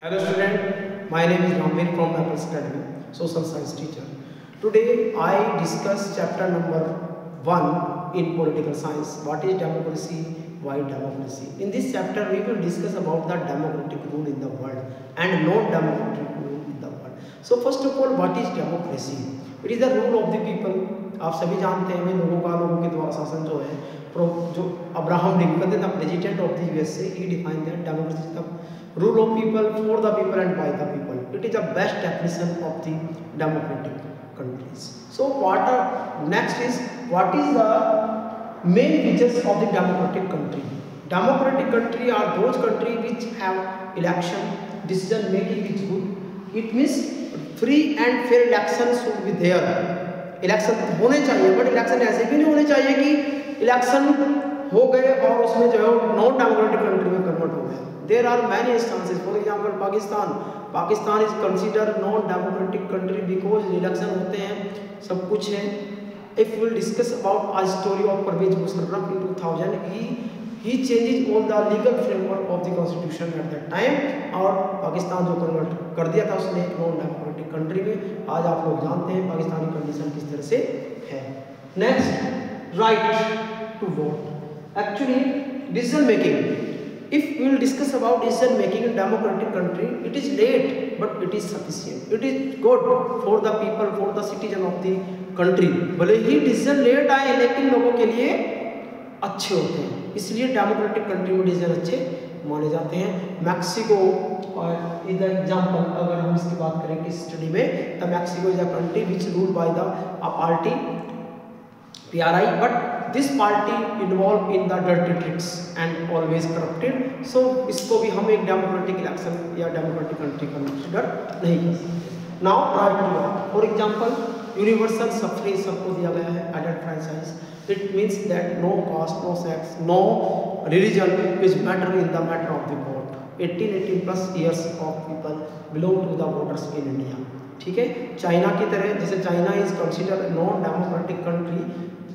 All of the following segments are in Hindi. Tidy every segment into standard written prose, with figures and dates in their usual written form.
Hello student, my name is Ramveer from Apples Academy, social science teacher. Today I discuss chapter number 1 in political science. What is democracy? Why democracy? In this chapter we will discuss about the democratic rule in the world and non-democratic rule in the world. So first of all, what is democracy? It is the rule of the people. आप सभी जानते हैं लोगों के द्वारा शासन जो है जो Abraham Lincoln the president of the USA he define that democracy the rule of people, for the people and by the people. It is the best definition of the democratic countries. So next is what is the main features of the democratic country? Democratic country are those countries which have election, decision making is good. It means free and fair election should be there. Election होने चाहिए, बट इलेक्शन ऐसे भी नहीं होने चाहिए कि इलेक्शन हो गए और उसमें जो है नॉन डेमोक्रेटिक कंट्री में कन्वर्ट हो गए. There are many instances. For example, Pakistan is considered non-democratic country because election होते हैं, सब कुछ है. If we will discuss about a story of Pervez Musharraf in 2000, he changes all the legal framework of the constitution at that time और पाकिस्तान जो कन्वर्ट कर दिया था उसने नॉन डेमोक्रेटिक कंट्री में. आज आप लोग जानते हैं पाकिस्तानी कंडीशन किस तरह से है. Next, right to vote. Actually decision making. If we will discuss about decision making in democratic country, it is late but it is sufficient. It is good for the people, for the citizen of the country. भले ही डिसीजन लेट आए लेकिन लोगों के लिए अच्छे होते हैं, इसलिए डेमोक्रेटिक कंट्री में डिसीजन अच्छे माने जाते हैं. Mexico is the example. अगर हम इसकी बात करें इस स्टडी में, तो Mexico is a country which rule by the party PRI, but this party involved in the dirty tricks and always corrupted. So इसको भी हम एक डेमोक्रेटिक इलेक्शन या डेमोक्रेटिक कंट्री कंसिडर नहीं कर सकते. Now right to vote. For example, universal suffrage सबको दिया गया है, एडेड franchise. It means that no caste, no sex, no religion is matter in the matter of the vote. 18 plus years of people belong to the voters in India. ठीक है. चाइना की तरह, जैसे China is consider non democratic country,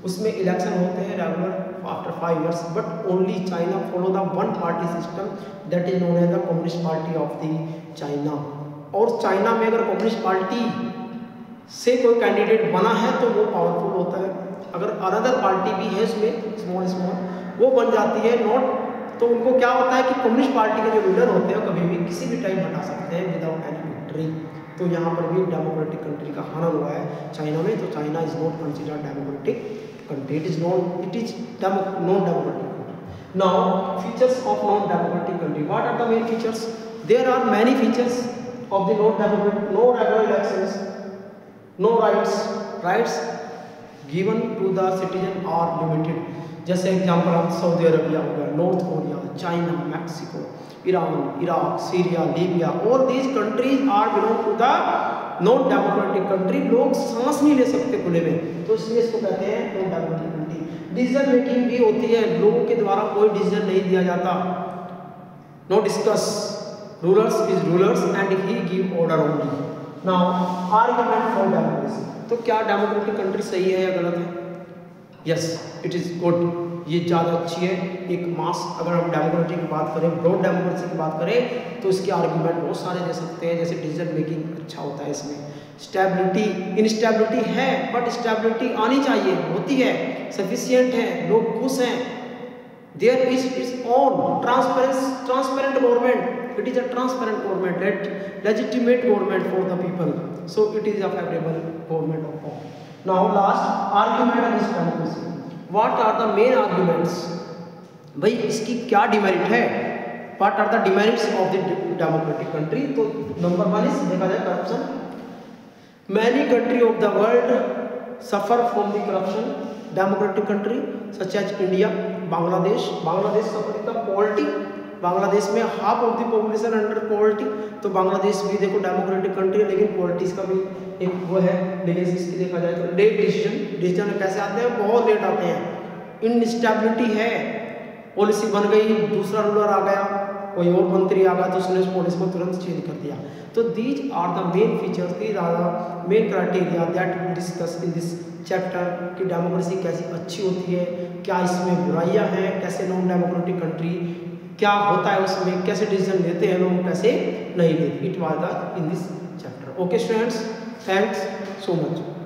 उसमें इलेक्शन होते हैं regular after 5 years, but only China follow the one party system that is known as the communist party of the China. और चाइना में अगर कम्युनिस्ट पार्टी से कोई कैंडिडेट बना है तो वो पावरफुल होता है. अगर अनदर पार्टी भी है उसमें स्मॉल वो बन जाती है नॉट, तो उनको क्या होता है कि कम्युनिस्ट पार्टी के जो लीडर होते हैं कभी भी किसी भी टाइम हटा सकते हैं विदाउट एनी विक्ट्री. तो यहाँ पर भी डेमोक्रेटिक कंट्री का हनन हुआ है चाइना में. तो China is not considered democratic country. It is non-democratic country. Now, features of non-democratic country. What are the main features? There are many features of the non-democratic. No regular elections, no rights given to the citizen are limited. जैसे एग्जाम्पल आप सऊदी अरबिया हो गया, north Korea, China, Mexico, Iran, Iraq, Syria, Libya, all these countries are belong to the non democratic country. लोग सांस नहीं ले सकते खुले में, तो इसलिए इसको कहते हैं non democratic country. Decision making भी होती है, लोगों के द्वारा कोई डिसीजन नहीं दिया जाता. Know discuss, rulers is rulers and he give order only. Now argument for democracy. तो क्या डेमोक्रेटिक कंट्री सही है या गलत है? Yes, it is good. ये ज़्यादा अच्छी है. एक मास, अगर हम डेमोक्रेसी की बात करें, ब्रॉड डेमोक्रेसी की बात करें, तो इसके आर्गुमेंट बहुत सारे दे सकते हैं. जैसे डिसीजन मेकिंग अच्छा होता है इसमें. स्टेबिलिटी, इनस्टेबिलिटी है बट स्टेबिलिटी आनी चाहिए, होती है, सफिशिएंट है, लोग खुश हैं. There is its own transparent government. It is a transparent government, legitimate government for the people. So it is a favourable government of all. Now last, argument against democracy. What are the main arguments? भाई इसकी क्या डिमेरिट है? What are the demerits of the democratic country? तो नंबर 1 इज देखा जाए corruption. Many country of the world suffer from the corruption. Democratic country such as India, Bangladesh suffer the poverty. Bangladesh में half of the population under poverty. तो बांग्लादेश भी देखो डेमोक्रेटिक कंट्री है लेकिन पॉलिटिक्स का भी एक वो है. लेकिन इसकी देखा जाए तो लेट डिसीजन कैसे आते हैं, बहुत लेट आते हैं. इनस्टेबिलिटी है, पॉलिसी बन गई, दूसरा रूलर आ गया, कोई और मंत्री आ गया तो उसने उस पॉलिसी को तुरंत चेंज कर दिया. तो these are the main features, these are the main criteria that we discuss in this chapter कि डेमोक्रेसी कैसी अच्छी होती है, क्या इसमें बुराइयां हैं, कैसे नॉन डेमोक्रेटिक कंट्री क्या होता है उसमें, कैसे डिसीजन लेते हैं लोग, कैसे नहीं लेते। It was the in this chapter. Okay students, thanks so much.